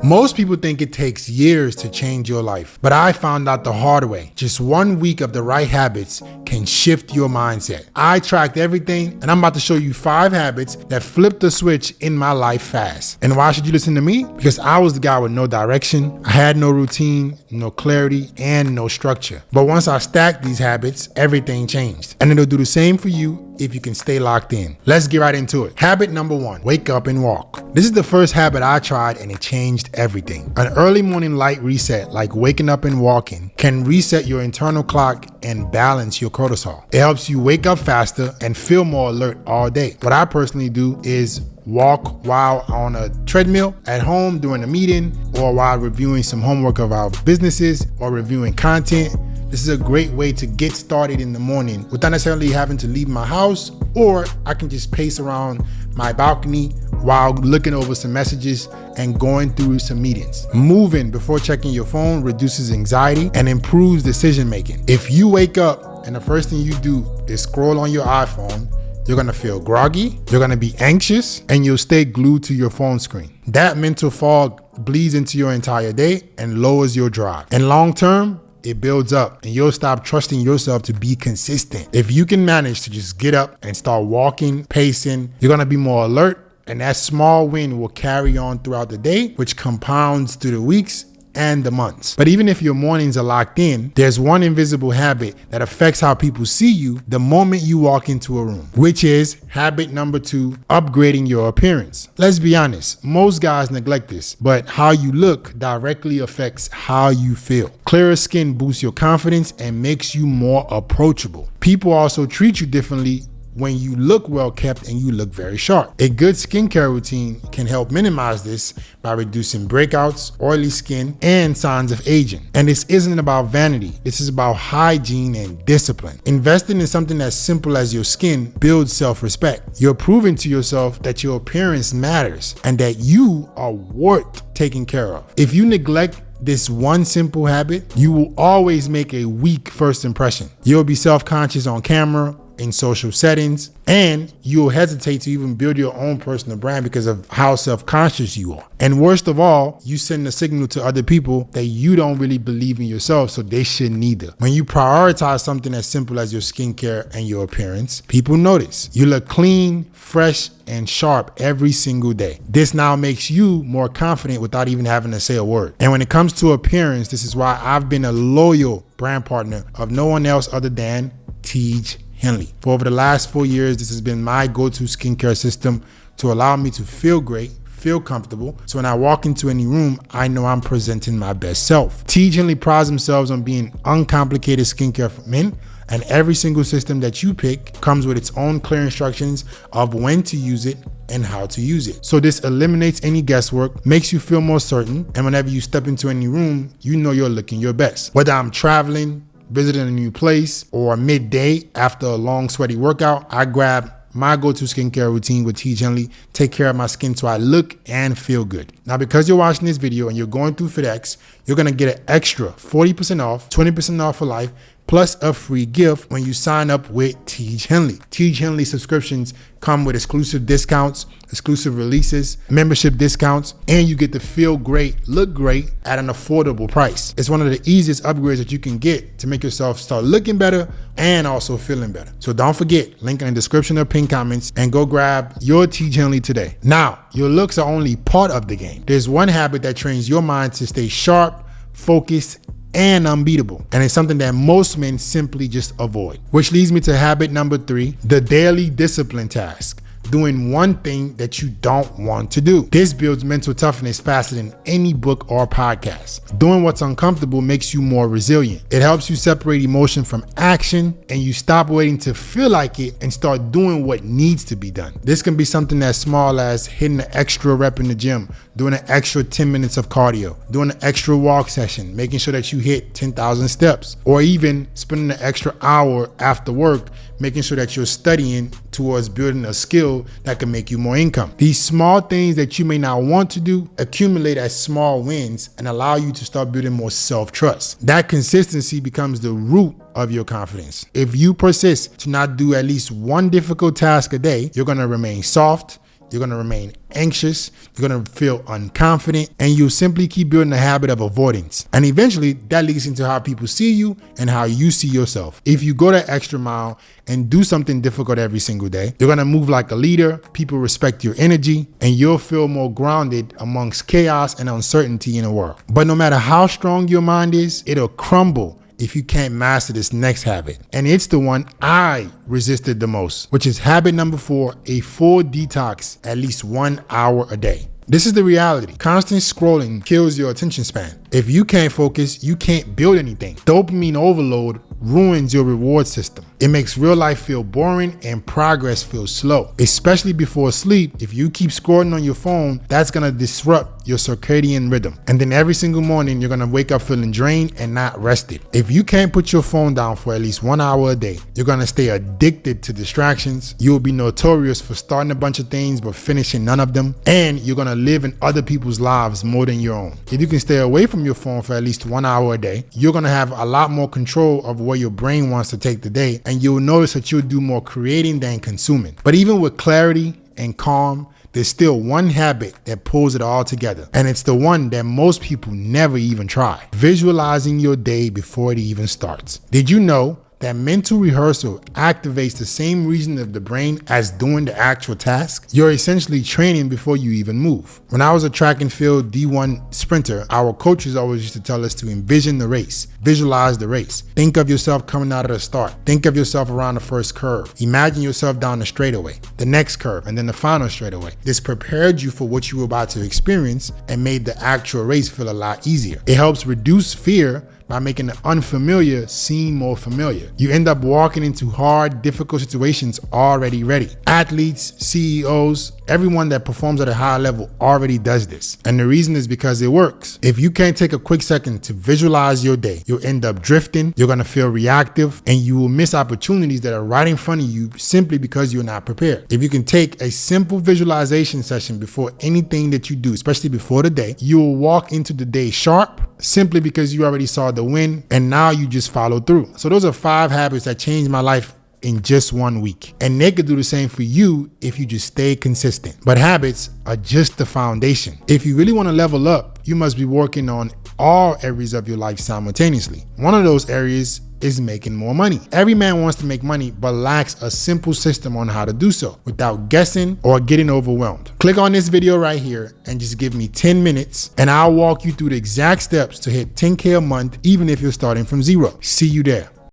Most people think it takes years to change your life, but I found out the hard way. Just 1 week of the right habits can shift your mindset. I tracked everything, and I'm about to show you 5 habits that flipped the switch in my life fast. And why should you listen to me? Because I was the guy with no direction. I had no routine, no clarity, and no structure. But once I stacked these habits, everything changed. And it'll do the same for you if you can stay locked in. Let's get right into it. Habit number 1, wake up and walk. This is the first habit I tried and it changed everything. An early morning light reset, like waking up and walking, can reset your internal clock and balance your cortisol. It helps you wake up faster and feel more alert all day. What I personally do is walk while on a treadmill, at home during a meeting, or while reviewing some homework of our businesses or reviewing content. This is a great way to get started in the morning without necessarily having to leave my house, or I can just pace around my balcony while looking over some messages and going through some meetings. Moving before checking your phone reduces anxiety and improves decision making. If you wake up and the first thing you do is scroll on your iPhone, you're gonna feel groggy, you're gonna be anxious, and you'll stay glued to your phone screen. That mental fog bleeds into your entire day and lowers your drive. And long term, it builds up and you'll stop trusting yourself to be consistent. If you can manage to just get up and start walking, pacing, you're gonna be more alert, and that small win will carry on throughout the day, which compounds through the weeks and the months. But even if your mornings are locked in, there's one invisible habit that affects how people see you the moment you walk into a room, which is habit number 2, upgrading your appearance. Let's be honest, most guys neglect this, but how you look directly affects how you feel. Clearer skin boosts your confidence and makes you more approachable. People also treat you differently when you look well kept and you look very sharp. A good skincare routine can help minimize this by reducing breakouts, oily skin, and signs of aging. And this isn't about vanity. This is about hygiene and discipline. Investing in something as simple as your skin builds self-respect. You're proving to yourself that your appearance matters and that you are worth taking care of. If you neglect this one simple habit, you will always make a weak first impression. You'll be self-conscious on camera, in social settings, and you'll hesitate to even build your own personal brand because of how self-conscious you are. And worst of all, you send a signal to other people that you don't really believe in yourself, so they shouldn't either. When you prioritize something as simple as your skincare and your appearance, people notice. You look clean, fresh, and sharp every single day. This now makes you more confident without even having to say a word. And when it comes to appearance, this is why I've been a loyal brand partner of no one else other than Tej Henley. For over the last 4 years, this has been my go-to skincare system to allow me to feel great, feel comfortable. So when I walk into any room, I know I'm presenting my best self. Tej Henley prides themselves on being uncomplicated skincare for men, and every single system that you pick comes with its own clear instructions of when to use it and how to use it. So this eliminates any guesswork, makes you feel more certain, and whenever you step into any room, you know you're looking your best. Whether I'm traveling, visiting a new place, or midday after a long sweaty workout, I grab my go-to skincare routine with Tej Henley, take care of my skin so I look and feel good. Now, because you're watching this video and you're going through FedEx, you're gonna get an extra 40% off, 20% off for life, plus a free gift when you sign up with Tej Henley. Tej Henley subscriptions come with exclusive discounts, exclusive releases, membership discounts, and you get to feel great, look great at an affordable price. It's one of the easiest upgrades that you can get to make yourself start looking better and also feeling better. So don't forget, link in the description or pinned comments, and go grab your Tej Henley today. Now, your looks are only part of the game. There's one habit that trains your mind to stay sharp, focused, and unbeatable. And it's something that most men simply just avoid. Which leads me to habit number 3, the daily discipline task. Doing one thing that you don't want to do. This builds mental toughness faster than any book or podcast. Doing what's uncomfortable makes you more resilient. It helps you separate emotion from action, and you stop waiting to feel like it and start doing what needs to be done. This can be something as small as hitting an extra rep in the gym, doing an extra 10 minutes of cardio, doing an extra walk session, making sure that you hit 10,000 steps, or even spending an extra hour after work making sure that you're studying towards building a skill that can make you more income. These small things that you may not want to do accumulate as small wins and allow you to start building more self-trust. That consistency becomes the root of your confidence. If you persist to not do at least one difficult task a day, you're gonna remain soft, you're gonna remain anxious, you're gonna feel unconfident, and you'll simply keep building a habit of avoidance. And eventually that leads into how people see you and how you see yourself. If you go that extra mile and do something difficult every single day, you're gonna move like a leader, people respect your energy, and you'll feel more grounded amongst chaos and uncertainty in the world. But no matter how strong your mind is, it'll crumble if you can't master this next habit. And it's the one I resisted the most, which is habit number 4, a full detox at least 1 hour a day. This is the reality. Constant scrolling kills your attention span. If you can't focus, you can't build anything. Dopamine overload ruins your reward system. It makes real life feel boring and progress feel slow, especially before sleep. If you keep scrolling on your phone, that's gonna disrupt your circadian rhythm. And then every single morning, you're gonna wake up feeling drained and not rested. If you can't put your phone down for at least 1 hour a day, you're gonna stay addicted to distractions. You will be notorious for starting a bunch of things but finishing none of them. And you're gonna live in other people's lives more than your own. If you can stay away from your phone for at least 1 hour a day, you're gonna have a lot more control of where your brain wants to take the day, and you'll notice that you'll do more creating than consuming. But even with clarity and calm, there's still one habit that pulls it all together, and it's the one that most people never even try: visualizing your day before it even starts. Did you know that mental rehearsal activates the same region of the brain as doing the actual task? You're essentially training before you even move. When I was a track and field D1 sprinter, our coaches always used to tell us to envision the race, visualize the race. Think of yourself coming out of the start. Think of yourself around the first curve. Imagine yourself down the straightaway, the next curve, and then the final straightaway. This prepared you for what you were about to experience and made the actual race feel a lot easier. It helps reduce fear by making the unfamiliar seem more familiar. You end up walking into hard, difficult situations already ready. Athletes, CEOs, everyone that performs at a high level already does this. And the reason is because it works. If you can't take a quick second to visualize your day, you'll end up drifting, you're gonna feel reactive, and you will miss opportunities that are right in front of you simply because you're not prepared. If you can take a simple visualization session before anything that you do, especially before the day, you will walk into the day sharp, simply because you already saw the win and now you just follow through. So those are 5 habits that changed my life in just 1 week. And they could do the same for you if you just stay consistent. But habits are just the foundation. If you really want to level up, you must be working on all areas of your life simultaneously. One of those areas is making more money. Every man wants to make money, but lacks a simple system on how to do so without guessing or getting overwhelmed. Click on this video right here and just give me 10 minutes and I'll walk you through the exact steps to hit 10K a month, even if you're starting from zero. See you there.